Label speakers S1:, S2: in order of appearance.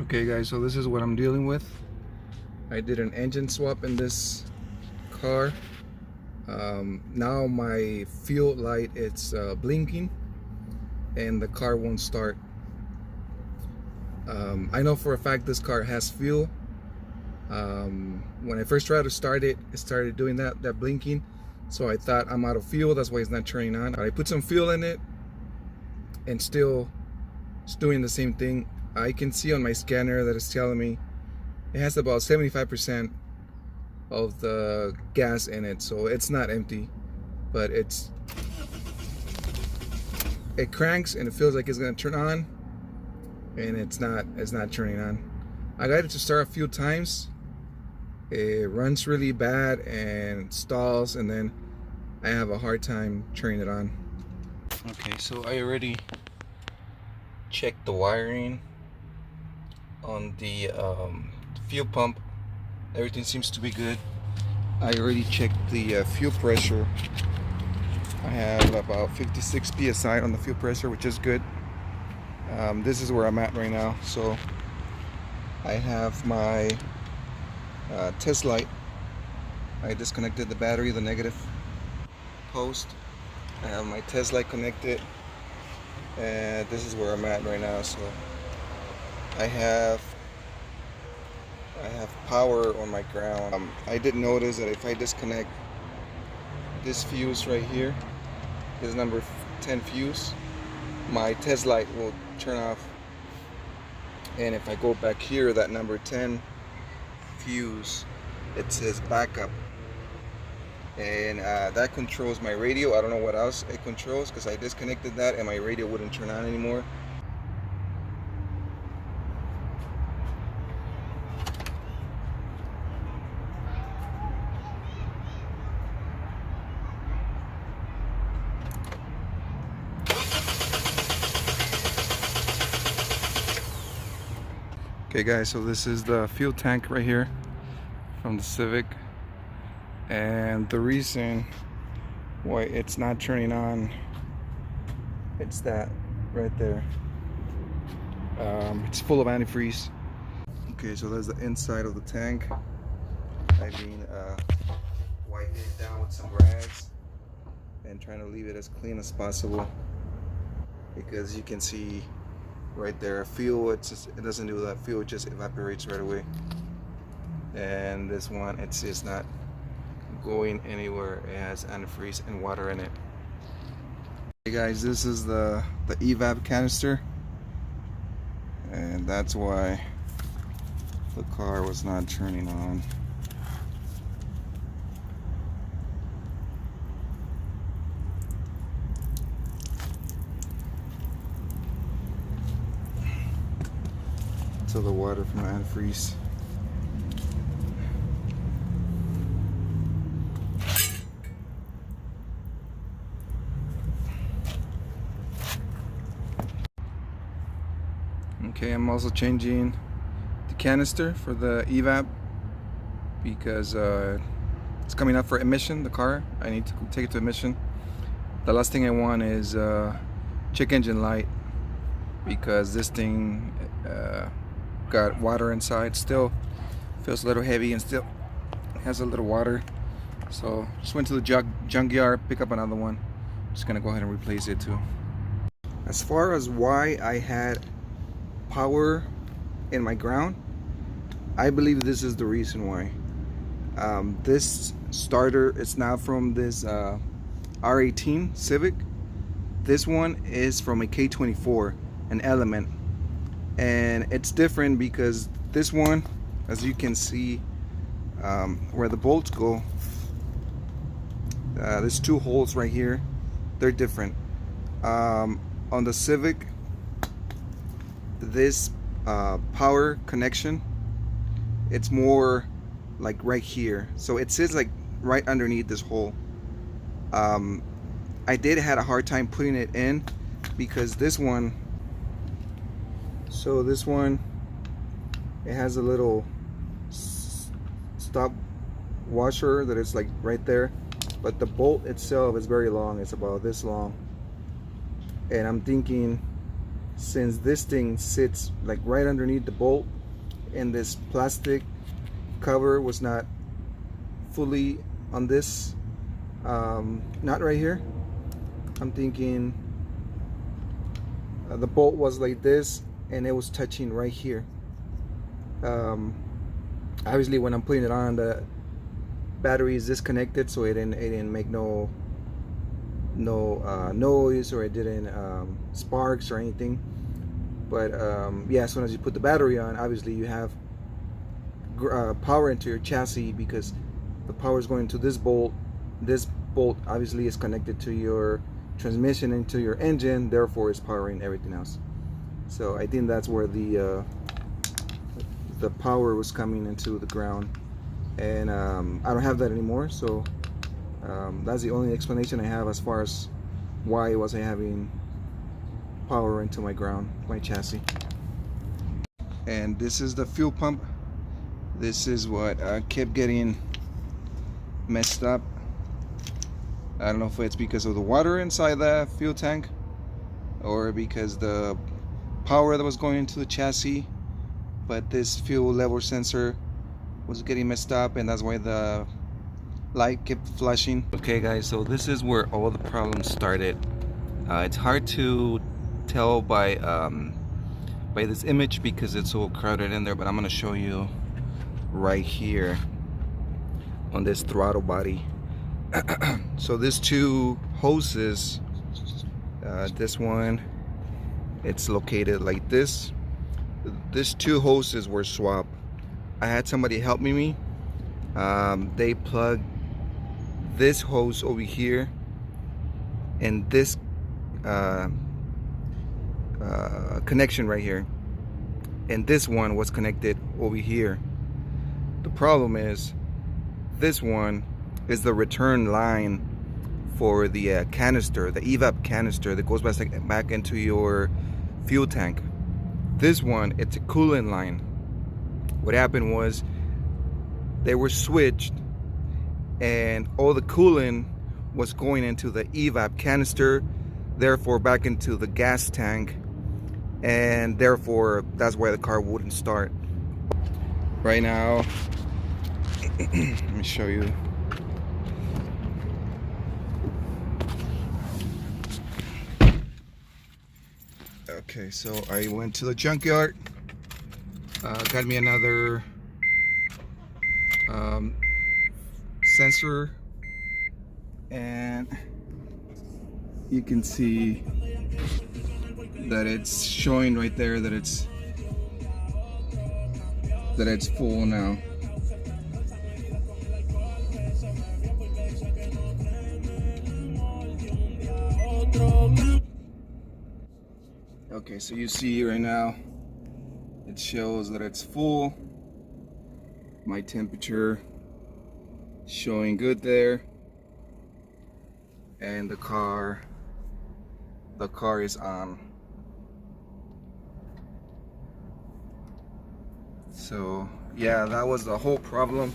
S1: Okay guys, so this is what I'm dealing with. I did an engine swap in this car. Now my fuel light, it's blinking and the car won't start. I know for a fact this car has fuel. When I first tried to start it, it started doing that blinking. So I thought I'm out of fuel, that's why it's not turning on. I put some fuel in it and still it's doing the same thing. I can see on my scanner that it's telling me it has about 75% of the gas in it, so it's not empty, but it cranks and it feels like it's gonna turn on, and it's not turning on. I got it to start a few times. It runs really bad and stalls, and then I have a hard time turning it on. Okay, so I already checked the wiring on the fuel pump. Everything seems to be good. I already checked the fuel pressure. I have about 56 psi on the fuel pressure, which is good. This is where I'm at right now. So I have my test light. I disconnected the battery, the negative post. I have my test light connected, and this is where I'm at right now. So I have power on my ground. I did notice that if I disconnect this fuse right here, this number 10 fuse, my test light will turn off. And if I go back here, that number 10 fuse, it says backup, and that controls my radio. I don't know what else it controls, because I disconnected that and my radio wouldn't turn on anymore. Okay guys, so this is the fuel tank right here from the Civic, and the reason why it's not turning on, it's that right there. It's full of antifreeze. Okay, so there's the inside of the tank. I've been wiping it down with some rags and trying to leave it as clean as possible, because you can see right there, fuel, it doesn't do that. Fuel just evaporates right away. And this one, it's just not going anywhere. It has antifreeze and water in it. Hey guys, this is the Evap canister, and that's why the car was not turning on. So the water from the antifreeze. Okay, I'm also changing the canister for the Evap, because it's coming up for emission, the car. I need to take it to emission. The last thing I want is check engine light, because this thing got water inside. Still feels a little heavy and still has a little water. So just went to the junkyard, pick up another one. Just gonna go ahead and replace it too. As far as why I had power in my ground, I believe this is the reason why. This starter is not from this R18 Civic. This one is from a K24, an Element. And it's different because this one, as you can see, where the bolts go, there's two holes right here. They're different. On the Civic, this power connection, it's more like right here. So it sits like right underneath this hole. I did had a hard time putting it in, because this one, so this one, it has a little stop washer that is like right there, but the bolt itself is very long. It's about this long, and I'm thinking since this thing sits like right underneath the bolt and this plastic cover was not fully on this, not right here. I'm thinking the bolt was like this and it was touching right here. Obviously when I'm putting it on, the battery is disconnected, so it didn't make no noise, or it didn't sparks or anything. But yeah, as soon as you put the battery on, obviously you have power into your chassis, because the power is going to this bolt. This bolt obviously is connected to your transmission and to your engine, therefore it's powering everything else. So I think that's where the power was coming into the ground, and I don't have that anymore. So that's the only explanation I have as far as why was I having power into my ground, my chassis. And this is the fuel pump. This is what kept getting messed up. I don't know if it's because of the water inside the fuel tank, or because the power that was going into the chassis, but this fuel level sensor was getting messed up, and that's why the light kept flashing. Okay guys, so this is where all the problems started. It's hard to tell by this image because it's so crowded in there, but I'm going to show you right here on this throttle body. So there's two hoses. This one, it's located like this. These two hoses were swapped. I had somebody help me. They plugged this hose over here, and this connection right here, and this one was connected over here. The problem is this one is the return line for the canister, the Evap canister that goes back into your fuel tank. This one, it's a coolant line. What happened was they were switched, and all the coolant was going into the Evap canister, therefore back into the gas tank, and therefore that's why the car wouldn't start. Right now, let me show you. Okay, so I went to the junkyard, got me another sensor, and you can see that it's showing right there that it's full now. Okay, so you see right now it shows that it's full. My temperature showing good there, and the car is on. So yeah, that was the whole problem.